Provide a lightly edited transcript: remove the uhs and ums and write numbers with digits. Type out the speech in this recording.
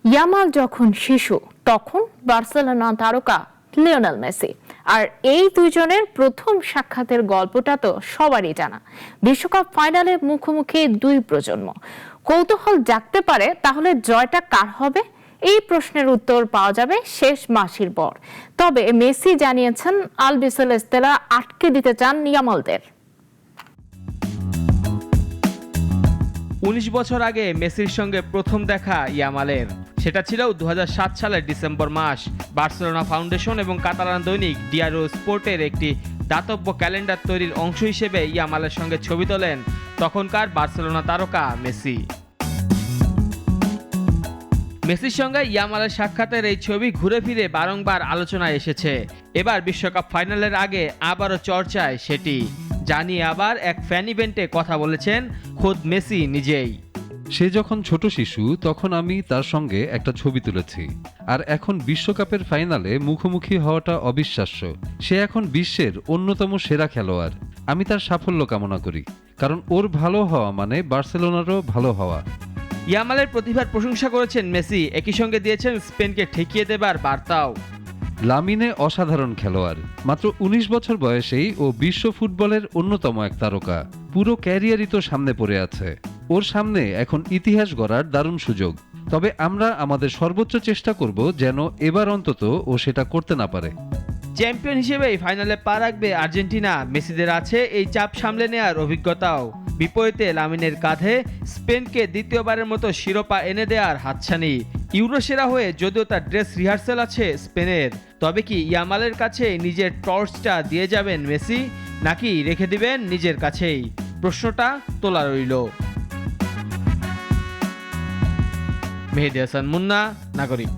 Yamal যখন শিশু তখন বার্সেলোনা তারকা লিওনেল মেসি। আর এই দুইজনের প্রথম সাক্ষাতের গল্পটা তো সবারই জানা। বিশ্বকাপ ফাইনালে মুখোমুখি দুই প্রজন্ম। কৌতূহল জাগতে পারে, তাহলে জয়টা কার হবে? এই প্রশ্নের উত্তর পাওয়া যাবে শেষ মাসের পর। তবে মেসি জানিয়েছেন আলবিসেলেস্তেরা আটকে দিতে চান ইয়ামালদের। ১৯ বছর আগে মেসির সঙ্গে প্রথম দেখা ইয়ামালের। সেটা ছিল ২০০৭ সালের ডিসেম্বর মাস। বার্সেলোনা ফাউন্ডেশন এবং কাতালান দৈনিক ডিয়ারো স্পোর্টের একটি দাতব্য ক্যালেন্ডার তৈরির অংশ হিসেবে ইয়ামালের সঙ্গে ছবি তোলেন তখনকার বার্সেলোনা তারকা মেসি। মেসির সঙ্গে ইয়ামালের সাক্ষাতের এই ছবি ঘুরে ফিরে বারংবার আলোচনায় এসেছে। এবার বিশ্বকাপ ফাইনালের আগে আবারও চর্চায় সেটি জানিয়ে আবার এক ফ্যান ইভেন্টে কথা বলেছেন খোদ মেসি নিজেই। সে যখন ছোট শিশু তখন আমি তার সঙ্গে একটা ছবি তুলেছি, আর এখন বিশ্বকাপের ফাইনালে মুখোমুখি হওয়াটা অবিশ্বাস্য। সে এখন বিশ্বের অন্যতম সেরা খেলোয়াড়। আমি তার সাফল্য কামনা করি, কারণ ওর ভালো হওয়া মানে বার্সেলোনারও ভালো হওয়া। ইয়ামালের প্রতিভার প্রশংসা করেছেন মেসি, একই সঙ্গে দিয়েছেন স্পেনকে ঠেকিয়ে দেবার বার্তাও। লামিনে অসাধারণ খেলোয়াড়। মাত্র ১৯ বছর বয়সেই ও বিশ্ব ফুটবলের অন্যতম এক তারকা। পুরো ক্যারিয়ারই তো সামনে পড়ে আছে। ওর সামনে এখন ইতিহাস গড়ার দারুণ সুযোগ। তবে আমরা আমাদের সর্বোচ্চ চেষ্টা করব যেন এবার অন্তত ও সেটা করতে না পারে। চ্যাম্পিয়ন হিসেবেই ফাইনালে পা রাখবে আর্জেন্টিনা। মেসিদের আছে এই চাপ সামলে নেওয়ার অভিজ্ঞতাও। বিপরীতে লামিনের কাঁধে স্পেনকে দ্বিতীয়বারের মতো শিরোপা এনে দেওয়ার হাতছানি। ইউরো সেরা হয়ে যদিও তার ড্রেস রিহার্সেল আছে স্পেনের, তবে কি ইয়ামালের কাছে নিজের টর্চটা দিয়ে যাবেন মেসি, নাকি রেখে দিবেন নিজের কাছেই? প্রশ্নটা তোলা রইল। মেহেদী হাসান মুন্না, নাগরিক।